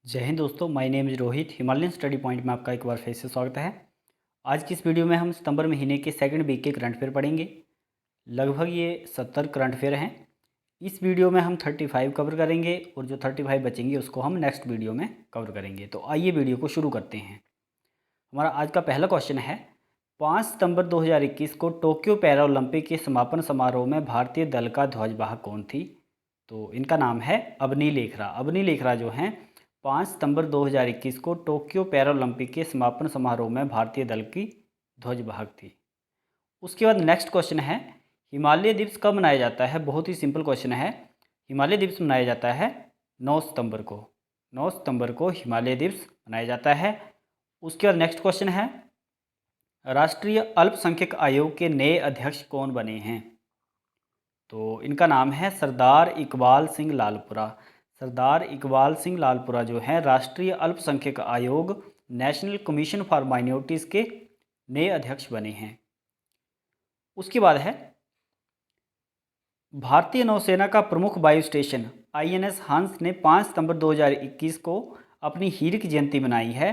जय हिंद दोस्तों, my name is Rohit. Himalayan study point में आपका एक बार फिर से स्वागत है। आज की इस वीडियो में हम सितंबर महीने के सेकंड वीक के करंट अफेयर पढ़ेंगे। लगभग ये 70 करंट अफेयर हैं। इस वीडियो में हम 35 कवर करेंगे और जो 35 बचेंगे उसको हम नेक्स्ट वीडियो में कवर करेंगे। तो आइए वीडियो को शुरू करते हैं। हमारा आज का पहला क्वेश्चन है, 5 सितंबर 2021 को टोक्यो पैरा ओलंपिक के समापन समारोह में भारतीय दल का ध्वजवाहक कौन थी? तो इनका नाम है अबनी लेखरा। अबनी लेखरा जो हैं 5 सितंबर 2021 को टोक्यो पैरा ओलंपिक के समापन समारोह में भारतीय दल की ध्वजवाहक थी। उसके बाद नेक्स्ट क्वेश्चन है, हिमालय दिवस कब मनाया जाता है? बहुत ही सिंपल क्वेश्चन है। हिमालय दिवस मनाया जाता है 9 सितंबर को। 9 सितंबर को हिमालय दिवस मनाया जाता है। उसके बाद नेक्स्ट क्वेश्चन है, राष्ट्रीय अल्पसंख्यक आयोग के नए अध्यक्ष कौन बने हैं? तो इनका नाम है सरदार इकबाल सिंह लालपुरा। सरदार इकबाल सिंह लालपुरा जो हैं राष्ट्रीय अल्पसंख्यक आयोग नेशनल कमीशन फॉर माइनॉरिटीज़ के नए अध्यक्ष बने हैं। उसके बाद है, भारतीय नौसेना का प्रमुख वायु स्टेशन INS हंस ने 5 सितंबर 2021 को अपनी हीरक जयंती मनाई है।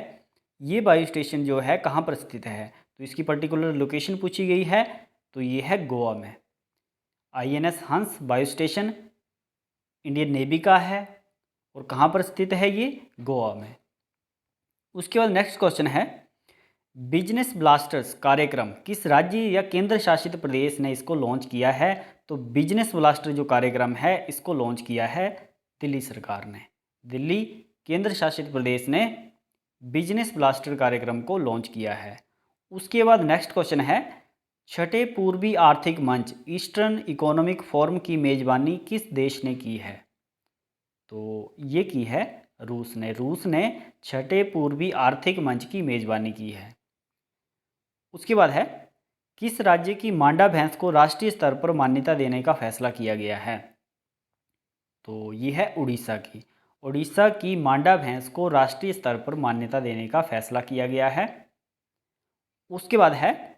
ये वायु स्टेशन जो है कहाँ पर स्थित है? तो इसकी पर्टिकुलर लोकेशन पूछी गई है, तो ये है गोवा में। INS हंस वायु स्टेशन इंडियन नेवी का है और कहाँ पर स्थित है? ये गोवा में। उसके बाद नेक्स्ट क्वेश्चन है, बिजनेस ब्लास्टर्स कार्यक्रम किस राज्य या केंद्र शासित प्रदेश ने इसको लॉन्च किया है? तो बिजनेस ब्लास्टर जो कार्यक्रम है इसको लॉन्च किया है दिल्ली सरकार ने। दिल्ली केंद्र शासित प्रदेश ने बिजनेस ब्लास्टर कार्यक्रम को लॉन्च किया है। उसके बाद नेक्स्ट क्वेश्चन है, छठे पूर्वी आर्थिक मंच ईस्टर्न इकोनॉमिक फोरम की मेजबानी किस देश ने की है? तो ये की है रूस ने। रूस ने छठे पूर्वी आर्थिक मंच की मेजबानी की है। उसके बाद है, किस राज्य की मांडा भैंस को राष्ट्रीय स्तर पर मान्यता देने का फैसला किया गया है? तो ये है उड़ीसा की। उड़ीसा की मांडा भैंस को राष्ट्रीय स्तर पर मान्यता देने का फैसला किया गया है। उसके बाद है,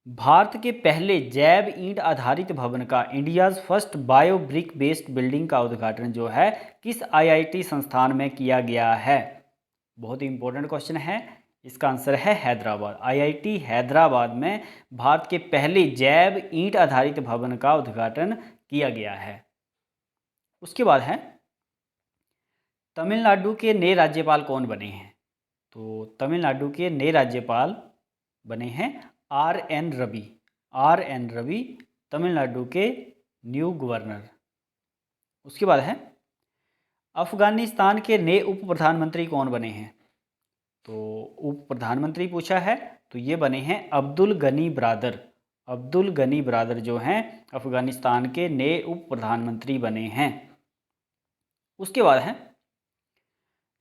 भारत के पहले जैव ईंट आधारित भवन का India's first bio brick based building का उद्घाटन जो है किस IIT संस्थान में किया गया है? बहुत ही इंपॉर्टेंट क्वेश्चन है। इसका आंसर है हैदराबाद। IIT हैदराबाद में भारत के पहले जैव ईंट आधारित भवन का उद्घाटन किया गया है। उसके बाद है, तमिलनाडु के नए राज्यपाल कौन बने हैं? तो तमिलनाडु के नए राज्यपाल बने हैं RN रवि। RN रवि तमिलनाडु के न्यू गवर्नर। उसके बाद है, अफगानिस्तान के नए उप प्रधानमंत्री कौन बने हैं? तो उप प्रधानमंत्री पूछा है, तो ये बने हैं अब्दुल गनी ब्रादर। अब्दुल गनी ब्रादर जो हैं अफगानिस्तान के नए उप प्रधानमंत्री बने हैं। उसके बाद है,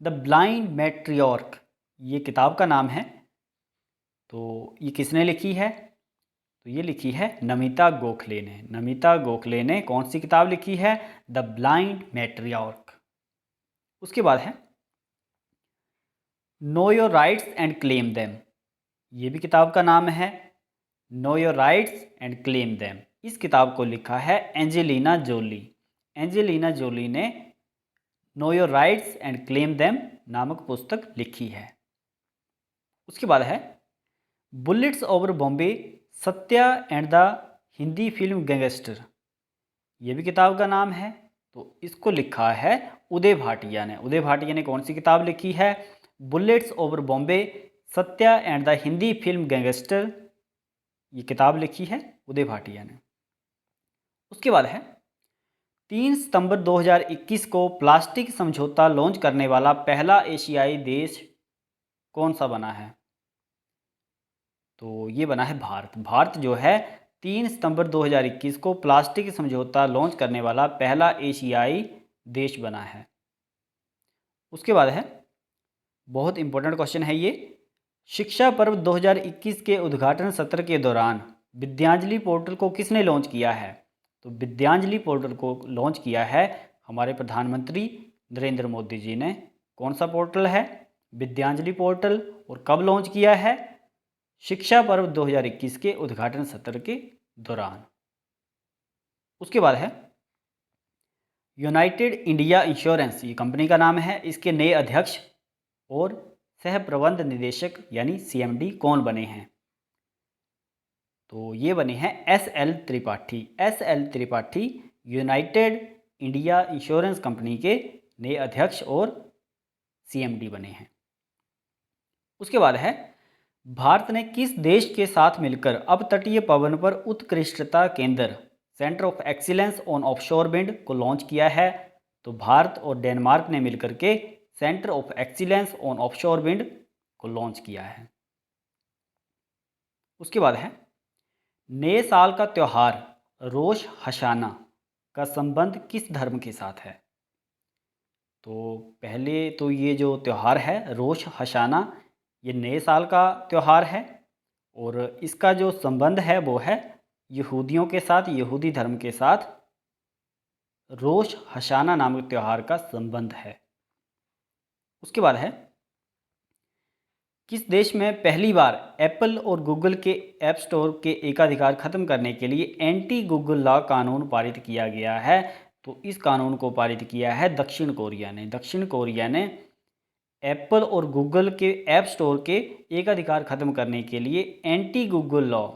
द ब्लाइंड मैट्रियॉर्क, ये किताब का नाम है। तो ये किसने लिखी है? तो ये लिखी है नमिता गोखले ने। नमिता गोखले ने कौन सी किताब लिखी है? The blind matriarch. उसके बाद है, know your rights and claim them, ये भी किताब का नाम है। Know your rights and claim them. इस किताब को लिखा है एंजेलिना जोली। एंजेलिना जोली ने no your rights and claim them नामक पुस्तक लिखी है। उसके बाद है, bullets over Bombay Satya and the Hindi film gangster, ये भी किताब का नाम है। तो इसको लिखा है उदय भाटिया ने। उदय भाटिया ने कौन सी किताब लिखी है? Bullets over Bombay Satya and the Hindi film gangster, ये किताब लिखी है उदय भाटिया ने। उसके बाद है, 3 सितंबर 2021 को प्लास्टिक समझौता लॉन्च करने वाला पहला एशियाई देश कौन सा बना है? तो ये बना है भारत। भारत जो है 3 सितंबर 2021 को प्लास्टिक समझौता लॉन्च करने वाला पहला एशियाई देश बना है। उसके बाद है, बहुत इंपॉर्टेंट क्वेश्चन है ये, शिक्षा पर्व 2021 के उद्घाटन सत्र के दौरान विद्यांजलि पोर्टल को किसने लॉन्च किया है? तो विद्यांजलि पोर्टल को लॉन्च किया है हमारे प्रधानमंत्री नरेंद्र मोदी जी ने। कौन सा पोर्टल है? विद्यांजलि पोर्टल। और कब लॉन्च किया है? शिक्षा पर्व 2021 के उद्घाटन सत्र के दौरान। उसके बाद है, यूनाइटेड इंडिया इंश्योरेंस, ये कंपनी का नाम है, इसके नए अध्यक्ष और सह प्रबंध निदेशक यानी CMD कौन बने हैं? तो ये बने हैं SL Tripathi. SL Tripathi United India insurance company के नए अध्यक्ष और CMD बने हैं। उसके बाद है, भारत ने किस देश के साथ मिलकर अपतटीय पवन पर उत्कृष्टता केंद्र centre of excellence on offshore wind को लॉन्च किया है? तो भारत और डेनमार्क ने मिलकर के centre of excellence on offshore wind को लॉन्च किया है। उसके बाद है, नए साल का त्यौहार रोश हशाना का संबंध किस धर्म के साथ है? तो पहले तो ये जो त्यौहार है रोश हशाना, ये नए साल का त्यौहार है और इसका जो संबंध है वो है यहूदियों के साथ, यहूदी धर्म के साथ रोश हशाना नामक त्यौहार का संबंध है। उसके बाद है, किस देश में पहली बार एप्पल और गूगल के ऐप स्टोर के एकाधिकार खत्म करने के लिए एंटी गूगल लॉ कानून पारित किया गया है? तो इस कानून को पारित किया है दक्षिण कोरिया ने। दक्षिण कोरिया ने एप्पल और गूगल के ऐप स्टोर के एकाधिकार खत्म करने के लिए एंटी गूगल लॉ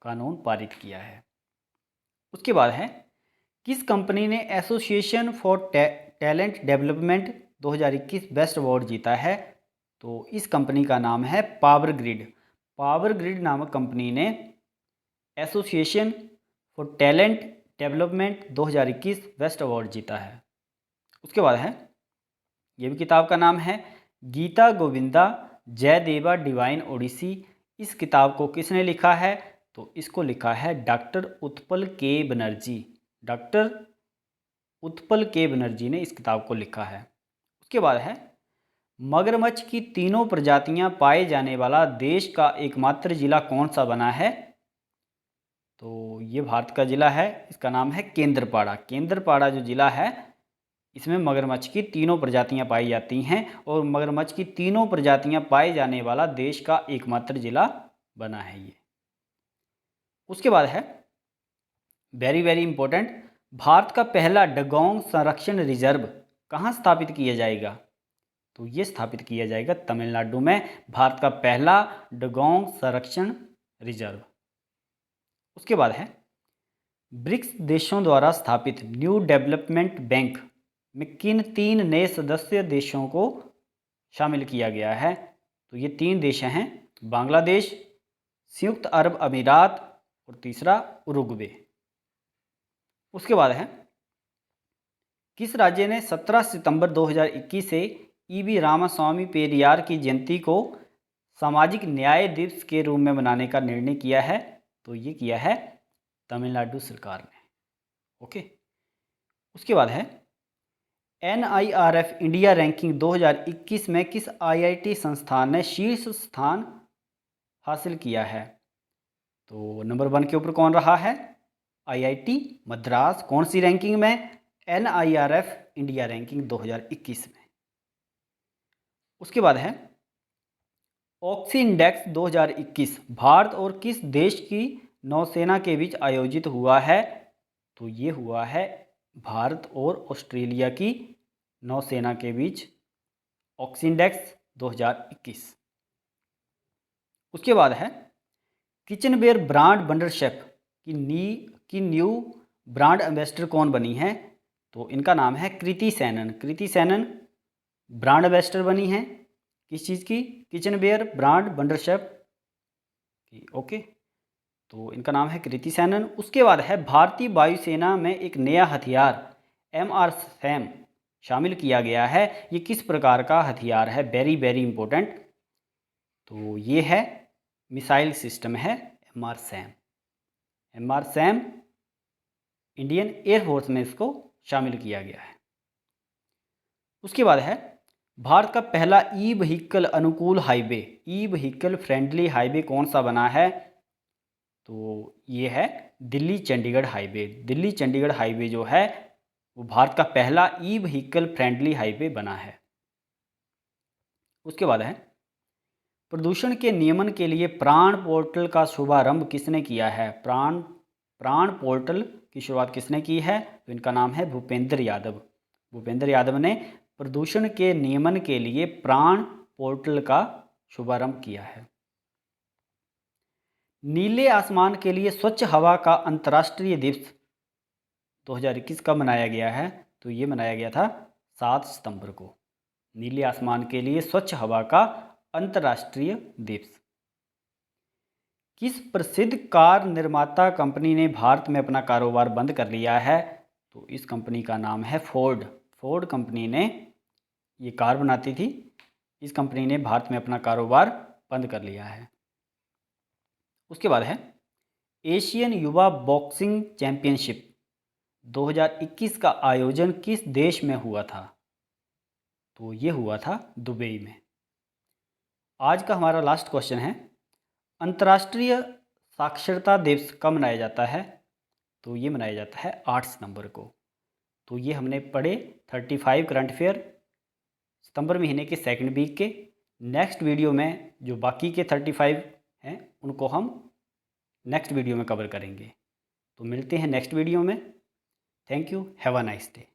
कानून पारित किया है। उसके बाद है, किस कंपनी ने association for talent development 2021 best award जीता है? तो इस कंपनी का नाम है पावर ग्रिड। पावर ग्रिड नामक कंपनी ने association for talent development 2021 best award जीता है। उसके बाद है, ये भी किताब का नाम है गीता गोविंदा जयदेवा डिवाइन ओडिसी। इस किताब को किसने लिखा है? तो इसको लिखा है डॉक्टर उत्पल के बनर्जी। डॉक्टर उत्पल के बनर्जी ने इस किताब को लिखा है। उसके बाद है, मगरमच्छ की तीनों प्रजातियां पाए जाने वाला देश का एकमात्र जिला कौन सा बना है? तो ये भारत का जिला है, इसका नाम है केंद्रपाड़ा। केंद्रपाड़ा जो जिला है इसमें मगरमच्छ की तीनों प्रजातियां पाई जाती हैं और मगरमच्छ की तीनों प्रजातियां पाए जाने वाला देश का एकमात्र जिला बना है ये। उसके बाद है, वेरी वेरी इंपॉर्टेंट, भारत का पहला डगोंग संरक्षण रिजर्व कहाँ स्थापित किया जाएगा? तो ये स्थापित किया जाएगा तमिलनाडु में, भारत का पहला डगोंग संरक्षण रिजर्व। उसके बाद है, ब्रिक्स देशों द्वारा स्थापित न्यू डेवलपमेंट बैंक में किन 3 नए सदस्य देशों को शामिल किया गया है? तो ये 3 देश हैं बांग्लादेश, संयुक्त अरब अमीरात और तीसरा उरुग्वे। उसके बाद है, किस राज्य ने 17 सितंबर 2021 से EV रामास्वामी पेरियार की जयंती को सामाजिक न्याय दिवस के रूप में मनाने का निर्णय किया है? तो ये किया है तमिलनाडु सरकार ने। ओके। उसके बाद है, NIRF इंडिया रैंकिंग 2021 में किस IIT संस्थान ने शीर्ष स्थान हासिल किया है? तो नंबर 1 के ऊपर कौन रहा है? IIT मद्रास। कौन सी रैंकिंग में? NIRF इंडिया रैंकिंग 2021 में। उसके बाद है, ऑक्सी इंडेक्स 2021 भारत और किस देश की नौसेना के बीच आयोजित हुआ है? तो ये हुआ है भारत और ऑस्ट्रेलिया की नौसेना के बीच ऑक्सी इंडेक्स 2021। उसके बाद है, किचनवेयर ब्रांड वंडरशेफ की न्यू ब्रांड एम्बेसडर कौन बनी है? तो इनका नाम है कृति सैनन। कृति सैनन ब्रांड एम्बेसडर बनी है किस चीज़ की? किचनवेयर ब्रांड वंडरशेफ की। ओके, तो इनका नाम है कृति सैनन। उसके बाद है, भारतीय वायुसेना में एक नया हथियार MR SAM शामिल किया गया है। ये किस प्रकार का हथियार है? Very very important. तो ये है मिसाइल सिस्टम है MR SAM। MR SAM Indian air force में इसको शामिल किया गया है। उसके बाद है, भारत का पहला ई व्हीकल अनुकूल highway, e vehicle friendly highway कौन सा बना है? तो ये है दिल्ली चंडीगढ़ हाईवे। दिल्ली चंडीगढ़ हाईवे जो है वो भारत का पहला ई व्हीकल फ्रेंडली हाईवे बना है। उसके बाद है, प्रदूषण के नियमन के लिए प्राण पोर्टल का शुभारंभ किसने किया है? प्राण पोर्टल की शुरुआत किसने की है? तो इनका नाम है भूपेंद्र यादव। भूपेंद्र यादव ने प्रदूषण के नियमन के लिए प्राण पोर्टल का शुभारंभ किया है? नीले आसमान के लिए स्वच्छ हवा का अंतर्राष्ट्रीय दिवस 2021 कब मनाया गया है? तो ये मनाया गया था 7 सितंबर को। नीले आसमान के लिए स्वच्छ हवा का अंतर्राष्ट्रीय दिवस। किस प्रसिद्ध कार निर्माता कंपनी ने भारत में अपना कारोबार बंद कर लिया है? तो इस कंपनी का नाम है फोर्ड। फोर्ड कंपनी ने, ये कार बनाती थी, इस कंपनी ने भारत में अपना कारोबार बंद कर लिया है। उसके बाद है एशियन युवा बॉक्सिंग चैंपियनशिप 2021 का आयोजन किस देश में हुआ था? तो ये हुआ था दुबई में। आज का हमारा लास्ट क्वेश्चन है, अंतर्राष्ट्रीय साक्षरता दिवस कब मनाया जाता है? तो ये मनाया जाता है 8 सितंबर को। तो ये हमने पढ़े 35 करंट अफेयर सितंबर महीने के सेकंड वीक के। नेक्स्ट वीडियो में जो बाकी के 35 हैं उनको हम नेक्स्ट वीडियो में कवर करेंगे। तो मिलते हैं नेक्स्ट वीडियो में। Thank you, have a nice day.